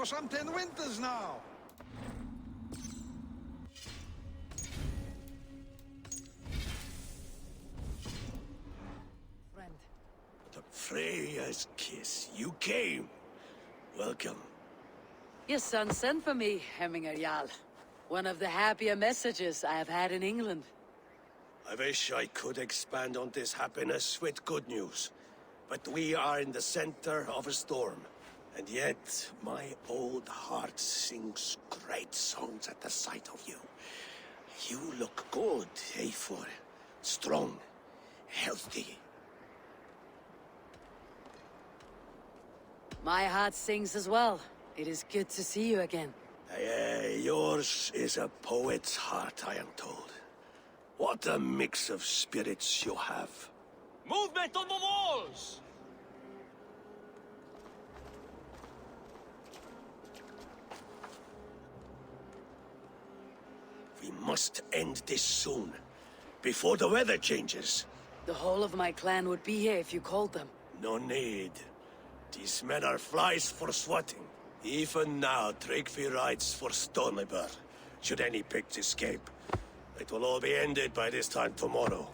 for some 10 winters now. Friend. To Freya's kiss, you came. Welcome. Your son sent for me, Hemminger Jarl. One of the happier messages I have had in England. I wish I could expand on this happiness with good news. But we are in the center of a storm. And yet, my old heart sings great songs at the sight of you. You look good, Eivor. Strong, healthy. My heart sings as well. It is good to see you again. Yours is a poet's heart, I am told. What a mix of spirits you have. Movement on the walls! We must end this soon, before the weather changes. The whole of my clan would be here if you called them. No need. These men are flies for swatting. Even now, Tryggvi rides for Stonebur, should any Picts escape. It will all be ended by this time tomorrow.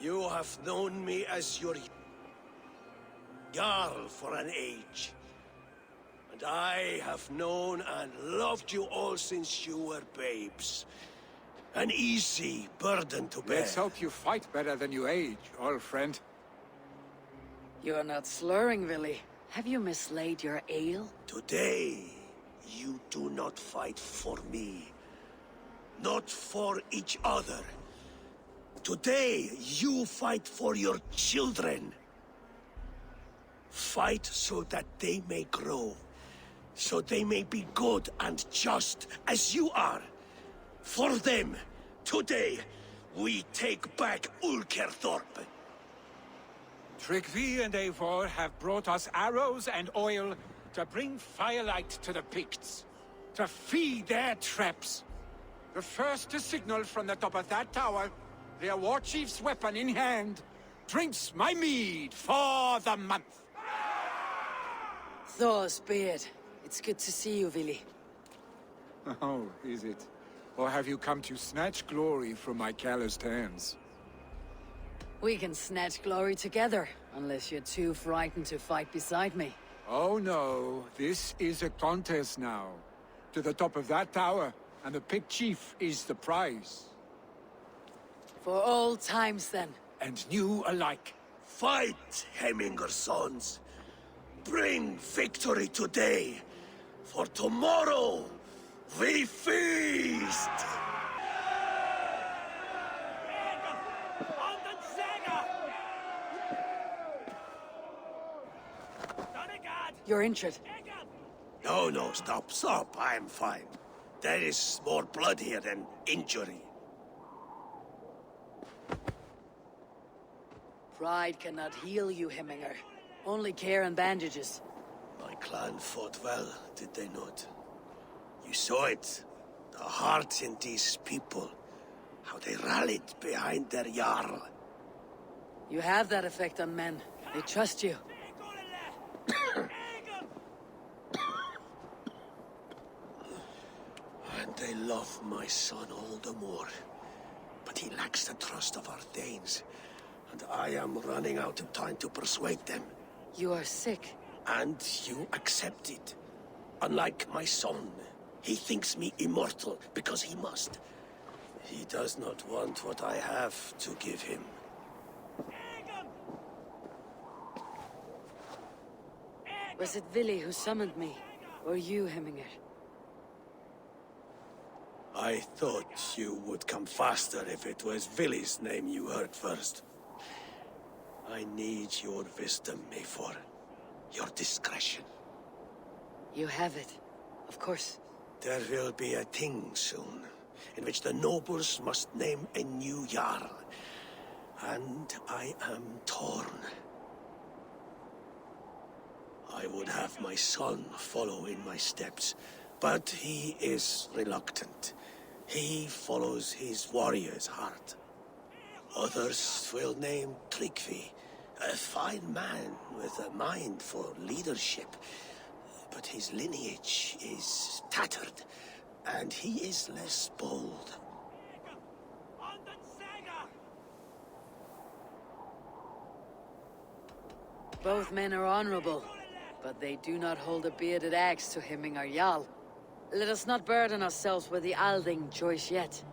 You have known me as your Jarl for an age. And I have known and loved you all since you were babes. An easy burden to bear. Let's hope you fight better than you age, old friend. You're not slurring, Vili. Have you mislaid your ale? Today, you do not fight for me. Not for each other. Today, you fight for your children. Fight so that they may grow. So they may be good and just as you are. For them, today, we take back Ulkerthorpe. Tryggvi and Eivor have brought us arrows and oil to bring firelight to the Picts, to feed their traps. The first to signal from the top of that tower, their war chief's weapon in hand, drinks my mead for the month. Thor's beard. It's good to see you, Vili. Oh, is it? Or have you come to snatch glory from my calloused hands? We can snatch glory together, unless you're too frightened to fight beside me. Oh no, this is a contest now. To the top of that tower, and the Pict chief is the prize. For old times, then. And new alike. Fight, Hemminger sons. Bring victory today. For tomorrow, we feast! You're injured. No, stop. I'm fine. There is more blood here than injury. Pride cannot heal you, Hemminger. Only care and bandages. My clan fought well, did they not? You saw it. The heart in these people. How they rallied behind their Jarl. You have that effect on men. They trust you. And they love my son all the more. But he lacks the trust of our Danes. And I am running out of time to persuade them. You are sick. And you accept it. Unlike my son, he thinks me immortal because he must. He does not want what I have to give him. Was it Vili who summoned me? Or you, Hemminger? I thought you would come faster if it was Vili's name you heard first. I need your wisdom, Eivor. Your discretion. You have it. Of course. There will be a thing soon, in which the nobles must name a new Jarl. And I am torn. I would have my son follow in my steps, but he is reluctant. He follows his warrior's heart. Others will name Tryggvi, a fine man with a mind for leadership. But his lineage is tattered, and he is less bold. Both men are honorable, but they do not hold a bearded axe to hemming our Jarl. Let us not burden ourselves with the Alding choice yet.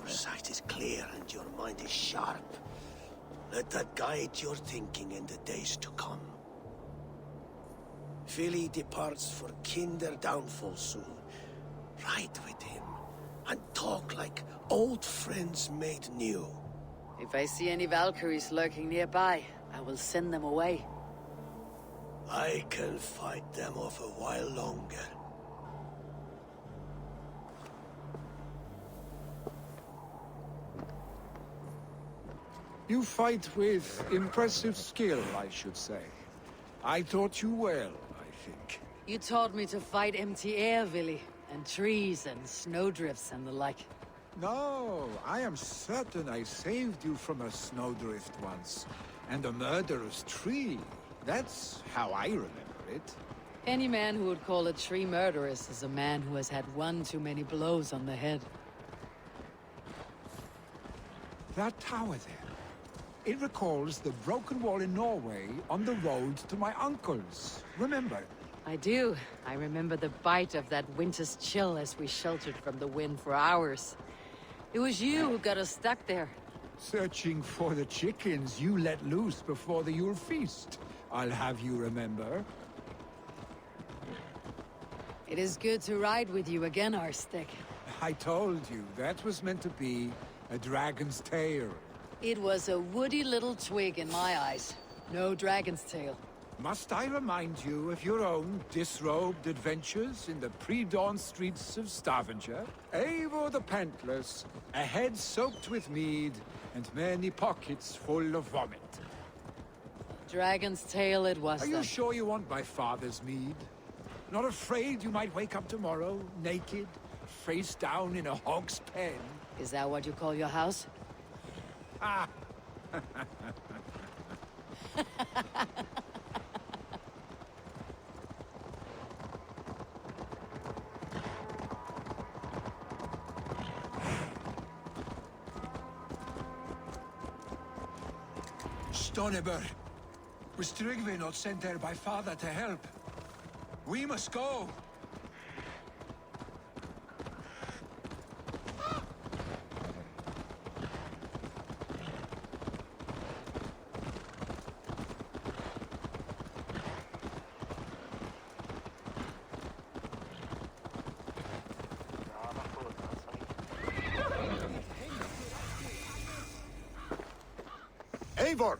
Your sight is clear and your mind is sharp. Let that guide your thinking in the days to come. Vili departs for kinder downfall soon. Ride with him, and talk like old friends made new. If I see any Valkyries lurking nearby, I will send them away. I can fight them off a while longer. You fight with impressive skill, I should say. I taught you well, I think. You taught me to fight empty air, Vili, and trees and snowdrifts and the like. No, I am certain I saved you from a snowdrift once, and a murderous tree. That's how I remember it. Any man who would call a tree murderous is a man who has had one too many blows on the head. That tower there. It recalls the broken wall in Norway on the road to my uncle's. Remember? I do. I remember the bite of that winter's chill as we sheltered from the wind for hours. It was you who got us stuck there. Searching for the chickens you let loose before the Yule feast. I'll have you remember. It is good to ride with you again, Arstick. I told you, that was meant to be a dragon's tail. It was a woody little twig in my eyes. No dragon's tail. Must I remind you of your own disrobed adventures in the pre-dawn streets of Stavanger? Eivor the Pantless, a head soaked with mead, and many pockets full of vomit. Dragon's tail it was Are you then. sure you want my father's mead? Not afraid you might wake up tomorrow, naked, face down in a hog's pen? Is that what you call your house? Ah! Stoneber, was Tryggvi not sent there by father to help? We must go! Eivor!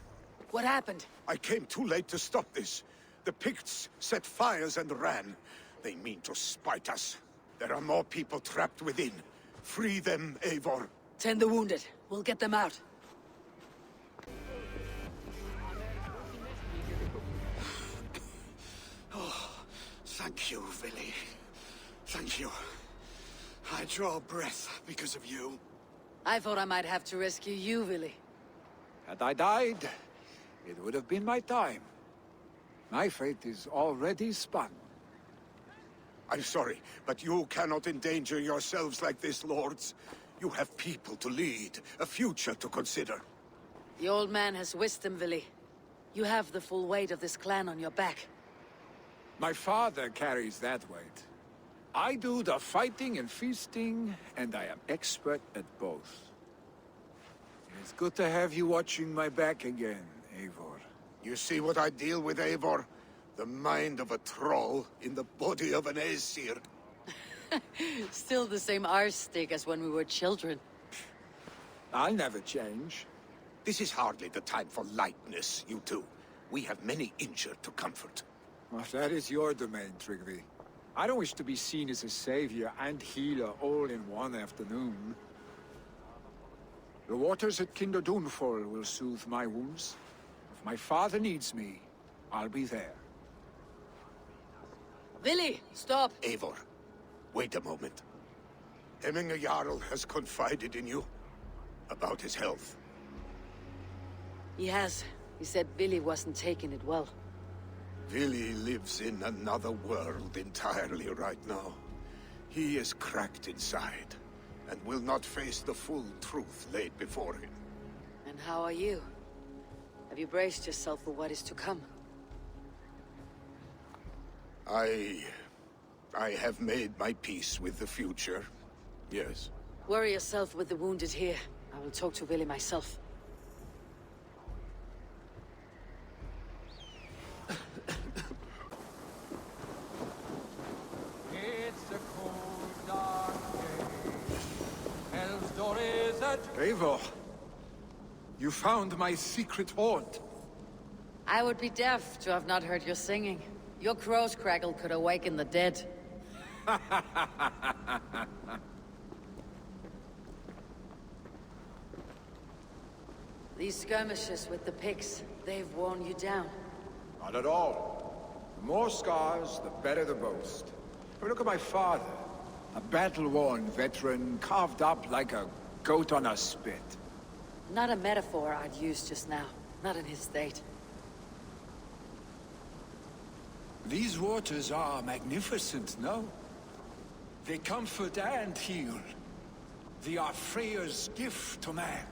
What happened? I came too late to stop this. The Picts set fires and ran. They mean to spite us. There are more people trapped within. Free them, Eivor. Tend the wounded. We'll get them out. Thank you, Vili. Thank you. I draw breath because of you. I thought I might have to rescue you, Vili. Had I died, it would have been my time. My fate is already spun. I'm sorry, but you cannot endanger yourselves like this, lords. You have people to lead, a future to consider. The old man has wisdom, Vili. You have the full weight of this clan on your back. My father carries that weight. I do the fighting and feasting, and I am expert at both. It's good to have you watching my back again, Eivor. You see what I deal with, Eivor? The mind of a troll in the body of an Aesir. Still the same arse-stick as when we were children. I'll never change. This is hardly the time for lightness, you two. We have many injured to comfort. Well, that is your domain, Tryggvi. I don't wish to be seen as a savior and healer all in one afternoon. The waters at Kinderdunfall will soothe my wounds. If my father needs me, I'll be there. Vili, stop! Eivor, wait a moment. Hemminger Jarl has confided in you about his health. He has. He said Vili wasn't taking it well. Vili lives in another world entirely right now. He is cracked inside, and will not face the full truth laid before him. And how are you? Have you braced yourself for what is to come? I have made my peace with the future, yes. Worry yourself with the wounded here. I will talk to Vili myself. It's a cold, dark day. Hell's door is at... Eivor, you found my secret haunt. I would be deaf to have not heard your singing. Your crow's crackle could awaken the dead. These skirmishes with the Picts, they've worn you down. Not at all. The more scars, the better the boast. But look at my father. A battle-worn veteran, carved up like a goat on a spit. Not a metaphor I'd use just now. Not in his state. These waters are magnificent, no? They comfort and heal. They are Freya's gift to man.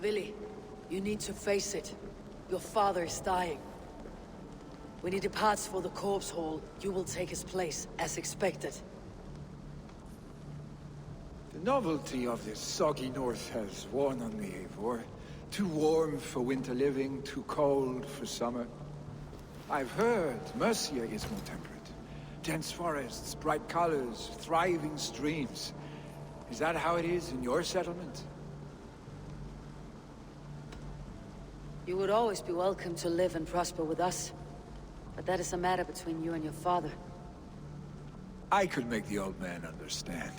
Vili, you need to face it. Your father is dying. When he departs for the corpse hall, you will take his place, as expected. The novelty of this soggy north has worn on me, Eivor. Too warm for winter living, too cold for summer. I've heard Mercia is more temperate. Dense forests, bright colors, thriving streams. Is that how it is in your settlement? You would always be welcome to live and prosper with us. But that is a matter between you and your father. I could make the old man understand.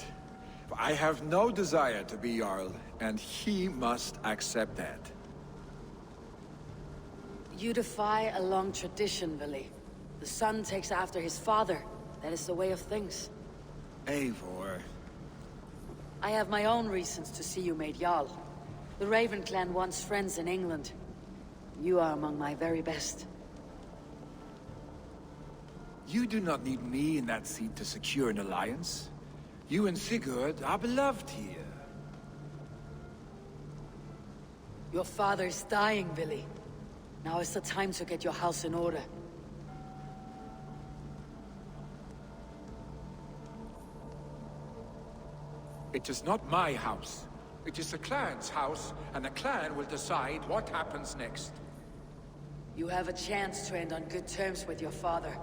I have no desire to be Jarl, and he must accept that. You defy a long tradition, Vili. The son takes after his father. That is the way of things. Eivor. I have my own reasons to see you made Jarl. The Raven clan wants friends in England. You are among my very best. You do not need me in that seat to secure an alliance. You and Sigurd are beloved here. Your father is dying, Vili. Now is the time to get your house in order. It is not my house. It is the clan's house, and the clan will decide what happens next. You have a chance to end on good terms with your father.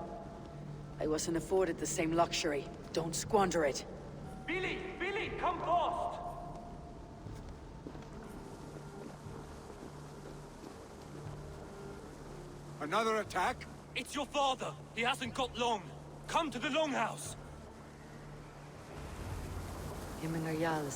I wasn't afforded the same luxury. Don't squander it. Vili! Vili, come fast! Another attack? It's your father! He hasn't got long! Come to the Longhouse! Deepening Jarl is...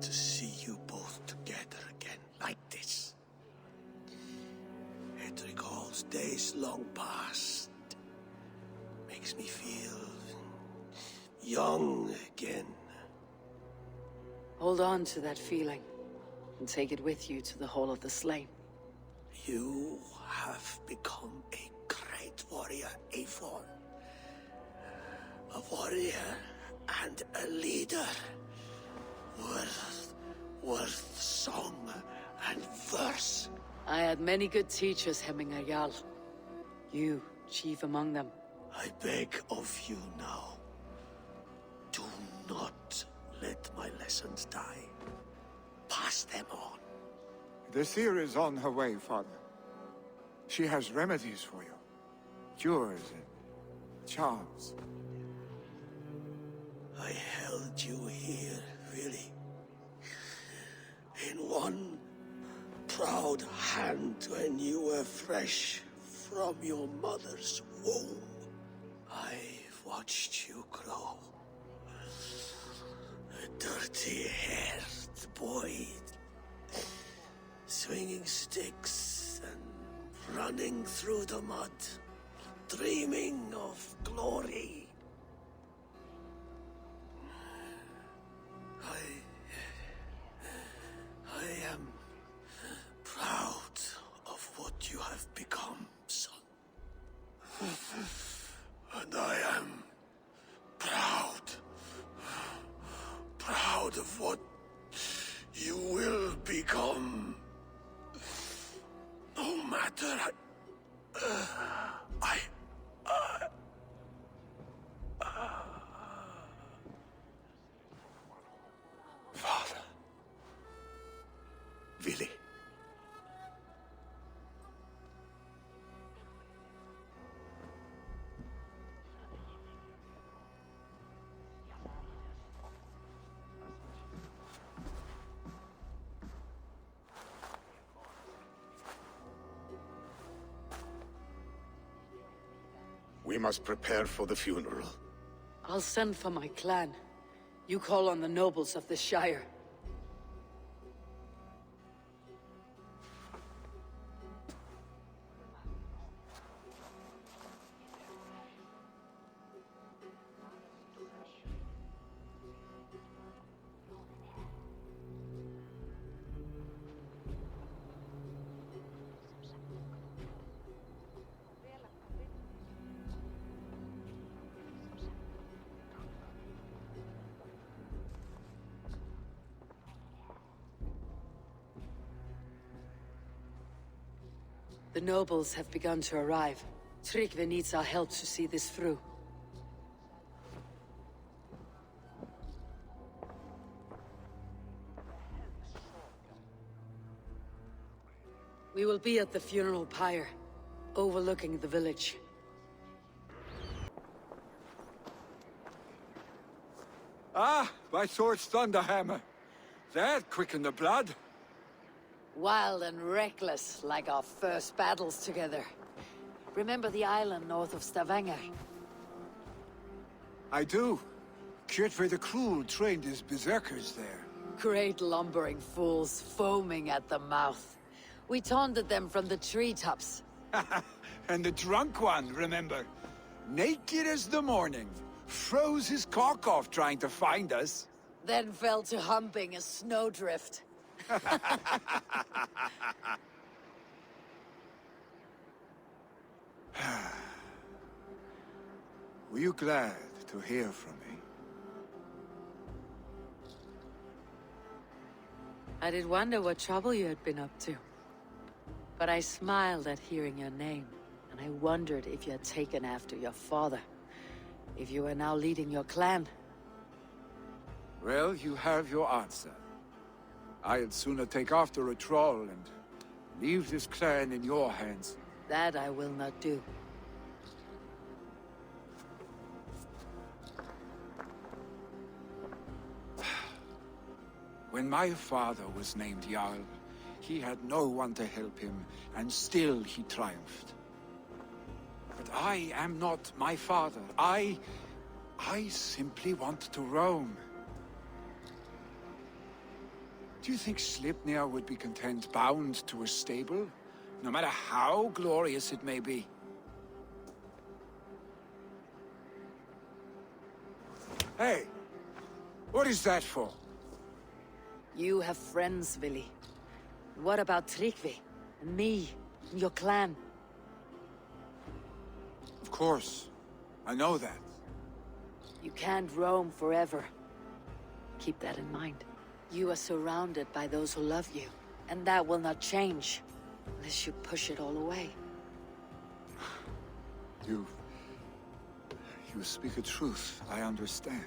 To see you both together again like this. It recalls days long past. Makes me feel young again. Hold on to that feeling, and take it with you to the Hall of the Slain. You have become a great warrior, Eivor. A warrior and a leader. Worth song and verse. I had many good teachers, Deepening Jarl. You, chief among them. I beg of you now, do not let my lessons die. Pass them on. The seer is on her way, father. She has remedies for you. Cures and charms. I held you here, really. In one proud hand when you were fresh from your mother's womb. I've watched you grow. A dirty-haired boy, swinging sticks and running through the mud, dreaming of glory. I am proud of what you have become, son. And I am proud of what you will become. No matter Father. Vili. We must prepare for the funeral. I'll send for my clan. You call on the nobles of the Shire. The nobles have begun to arrive. Tryggvi needs our help to see this through. We will be at the funeral pyre, overlooking the village. Ah, my sword's thunderhammer. That quickened the blood. Wild and reckless, like our first battles together. Remember the island north of Stavanger? I do. Kjotve the Cruel trained his berserkers there. Great lumbering fools, foaming at the mouth. We taunted them from the treetops. And the drunk one, remember? Naked as the morning. Froze his cock off trying to find us. Then fell to humping a snowdrift. Were you glad to hear from me? I did wonder what trouble you had been up to. But I smiled at hearing your name, and I wondered if you had taken after your father. If you were now leading your clan. Well, you have your answer. I'd sooner take after a troll and leave this clan in your hands. That I will not do. When my father was named Jarl, he had no one to help him, and still he triumphed. But I am not my father. I simply want to roam. Do you think Sleipnir would be content bound to a stable, no matter how glorious it may be? Hey, what is that for? You have friends, Vili. What about Tryggvi? And me? And your clan? Of course. I know that. You can't roam forever. Keep that in mind. You are surrounded by those who love you. And that will not change. Unless you push it all away. You speak a truth. I understand.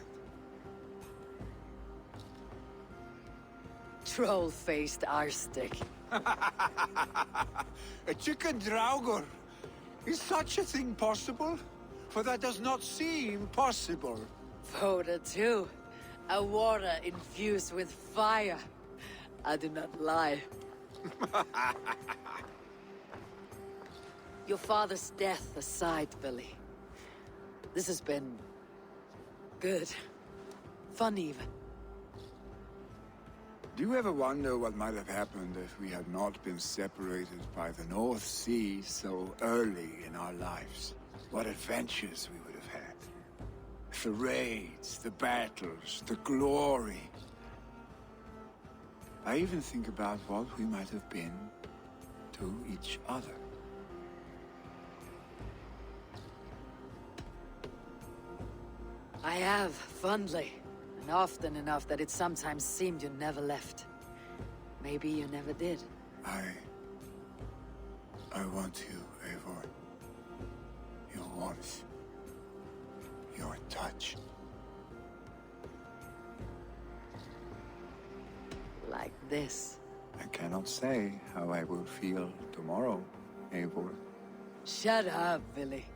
Troll-faced arstick. A chicken draugr! Is such a thing possible? For that does not seem possible. Voda too. A water infused with fire. I do not lie. Your father's death aside, Vili. This has been... good. Fun, even. Do you ever wonder what might have happened if we had not been separated by the North Sea so early in our lives? What adventures we would have had. The raids, the battles, the glory. I even think about what we might have been to each other. I have, fondly. And often enough that it sometimes seemed you never left. Maybe you never did. I want you, Eivor. Your warmth. Your touch. Like this. I cannot say how I will feel tomorrow, Eivor. Shut up, Vili.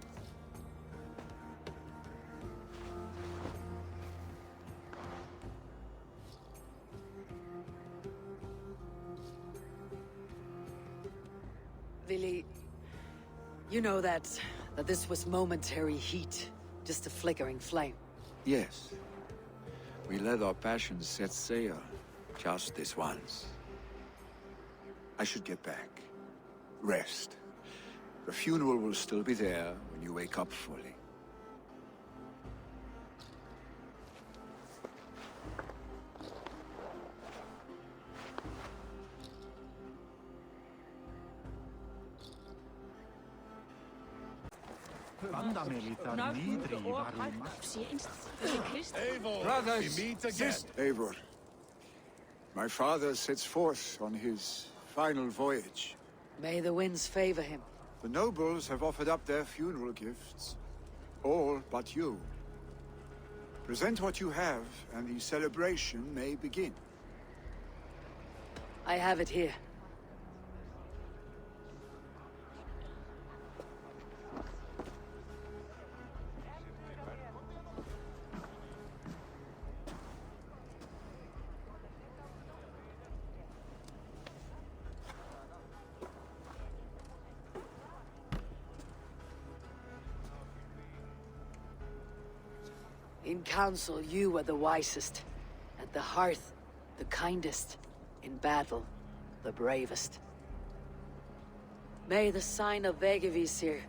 Vili, you know that this was momentary heat, just a flickering flame. Yes. We let our passions set sail, just this once. I should get back. Rest. The funeral will still be there when you wake up fully. Brothers, we meet again. Eivor, my father sets forth on his final voyage. May the winds favor him. The nobles have offered up their funeral gifts. All but you. Present what you have, and the celebration may begin. I have it here. In council, you were the wisest. At the hearth, the kindest. In battle, the bravest. May the sign of Vegevisir,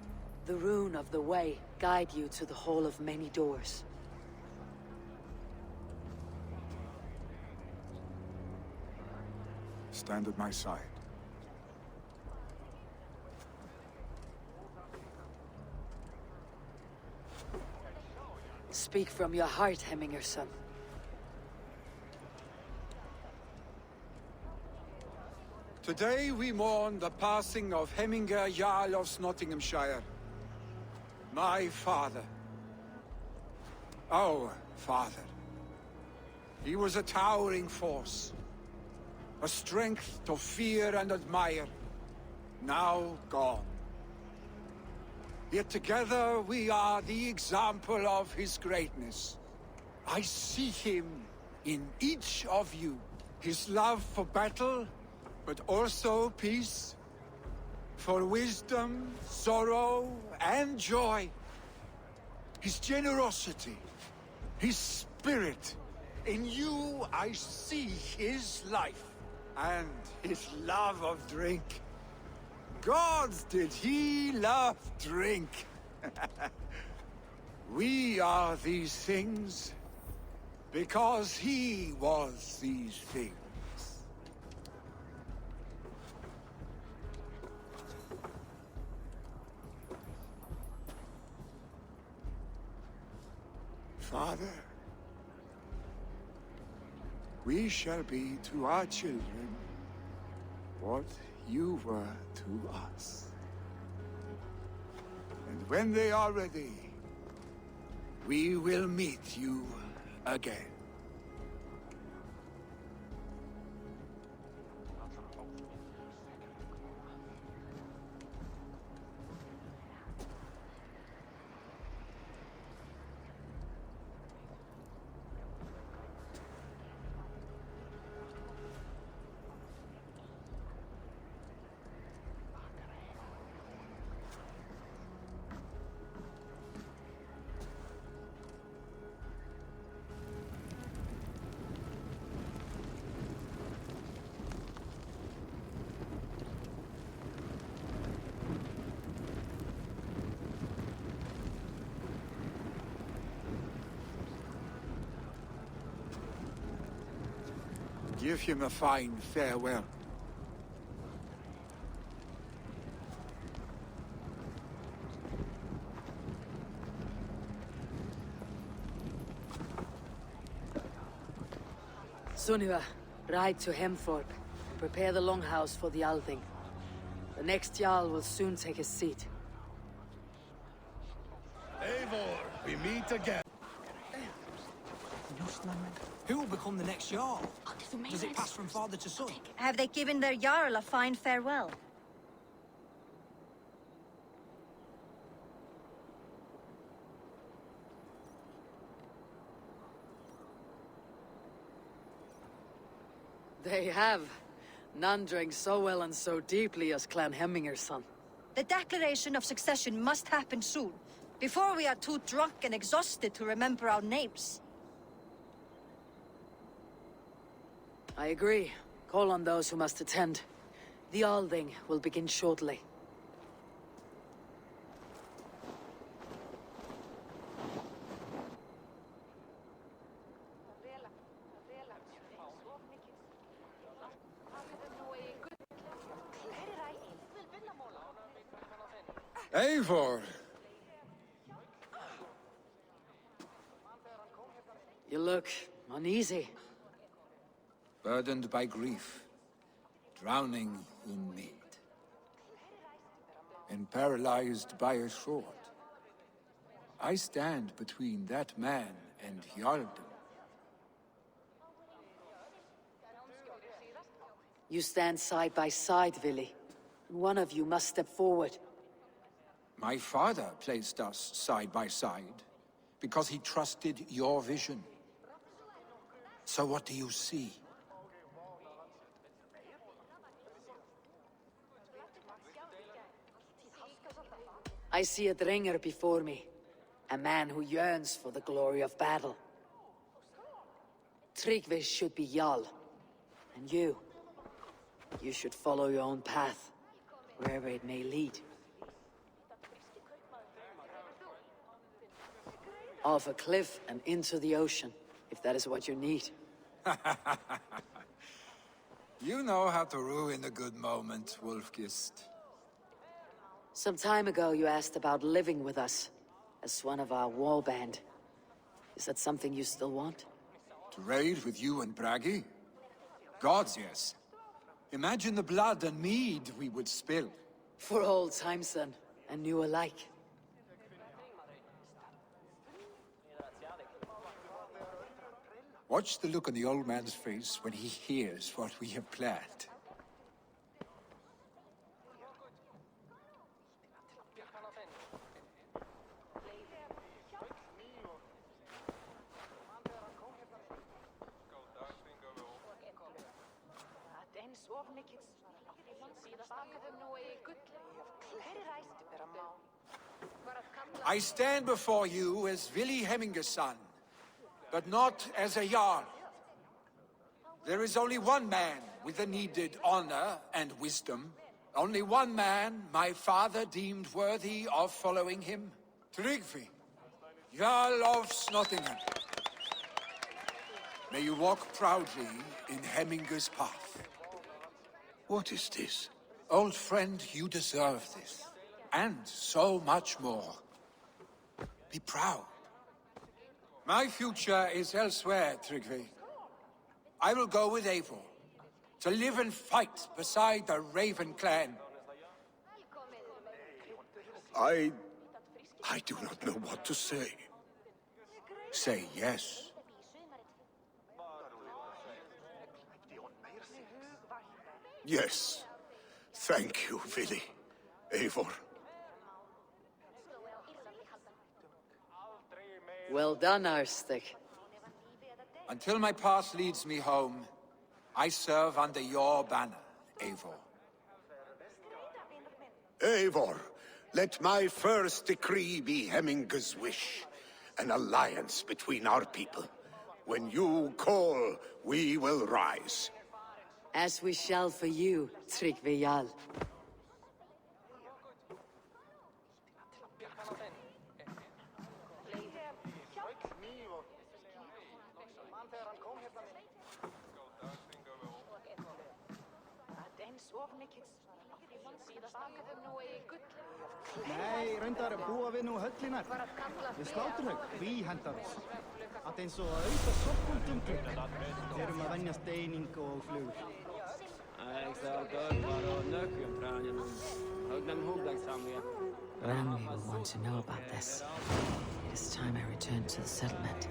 the rune of the way, guide you to the Hall of Many Doors. Stand at my side. Speak from your heart, Hemminger son. Today we mourn the passing of Hemminger Jarl of Nottinghamshire. My father. Our father. He was a towering force. A strength to fear and admire. Now gone. Yet together we are the example of his greatness. I see him in each of you. His love for battle, but also peace. For wisdom, sorrow, and joy. His generosity, his spirit. In you I see his life. And his love of drink. Gods, did he love drink! We are these things because he was these things. Father, we shall be to our children what you were to us. And when they are ready, we will meet you again. Give him a fine farewell. Sunniva, ride to Hemthorpe and prepare the longhouse for the Althing. The next Jarl will soon take his seat. Eivor, we meet again. Who will become the next Jarl? Does it pass from father to son? Have they given their Jarl a fine farewell? They have. None drank so well and so deeply as Clan Hemminger's son. The declaration of succession must happen soon, before we are too drunk and exhausted to remember our names. I agree. Call on those who must attend. The Althing will begin shortly. Eivor! You look uneasy. Burdened by grief, drowning in need, and paralyzed by a sword. I stand between that man and Jarldom. You stand side by side, Vili. One of you must step forward. My father placed us side by side, because he trusted your vision. So what do you see? I see a Dringer before me. A man who yearns for the glory of battle. Tryggvi should be Jarl. And you should follow your own path, wherever it may lead. Off a cliff and into the ocean, if that is what you need. You know how to ruin a good moment, Wolfgist. Some time ago you asked about living with us, as one of our warband. Is that something you still want? To raid with you and Bragi? Gods, yes. Imagine the blood and mead we would spill. For old times then, and new alike. Watch the look on the old man's face when he hears what we have planned. I stand before you as Vili Hemminger's son, but not as a Jarl. There is only one man with the needed honor and wisdom. Only one man my father deemed worthy of following him. Tryggvi, Jarl of Nottingham. May you walk proudly in Hemminger's path. What is this? Old friend, you deserve this. And so much more. Be proud. My future is elsewhere, Tryggvi. I will go with Eivor, to live and fight beside the Raven clan. I do not know what to say. Say yes. Yes. Thank you, Vili. Eivor. Well done, Arstig. Until my path leads me home, I serve under your banner, Eivor. Eivor, let my first decree be Hemminger's wish. An alliance between our people. When you call, we will rise. As we shall for you, Tryggvi Jarl. Nei, reyndar búa við nú höllinar. Við sláturhaug, hvíhendar oss. Að eins og að auka sokkundum klukk. Við erum að venja steining og flugur. Rami will want to know about this. It is time I returned to the settlement.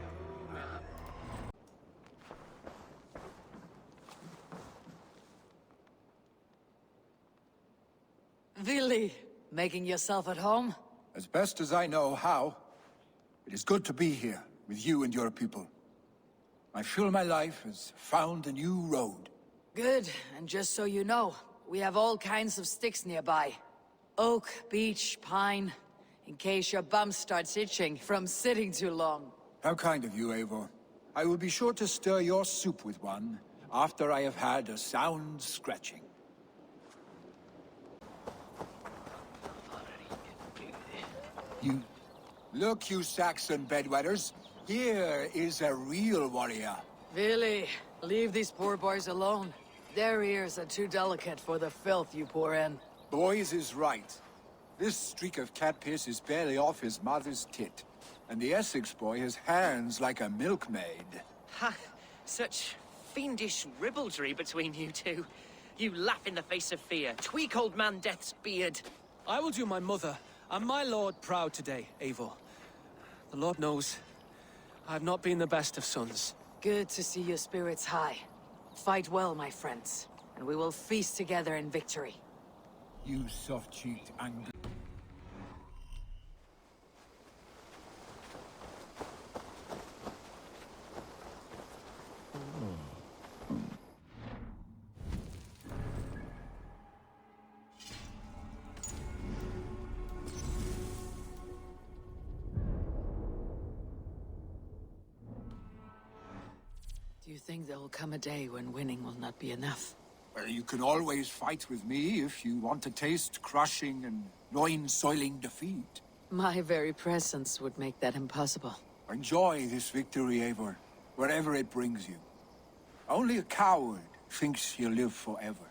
Vili, making yourself at home? As best as I know how. It is good to be here, with you and your people. I feel my life has found a new road. Good, and just so you know, we have all kinds of sticks nearby. Oak, beech, pine, in case your bum starts itching from sitting too long. How kind of you, Eivor. I will be sure to stir your soup with one, after I have had a sound scratching. Look, you Saxon bedwetters. Here is a real warrior. Vili, leave these poor boys alone. Their ears are too delicate for the filth you pour in. Boys is right. This streak of cat piss is barely off his mother's tit. And the Essex boy has hands like a milkmaid. Ha! Such fiendish ribaldry between you two. You laugh in the face of fear. Tweak old man Death's beard. I will do my mother and my lord proud today, Eivor. The Lord knows, I have not been the best of sons. Good to see your spirits high. Fight well, my friends, and we will feast together in victory. You soft-cheeked angry. Do you think there will come a day when winning will not be enough? Well, you can always fight with me if you want to taste crushing and loin-soiling defeat. My very presence would make that impossible. Enjoy this victory, Eivor, wherever it brings you. Only a coward thinks he'll live forever.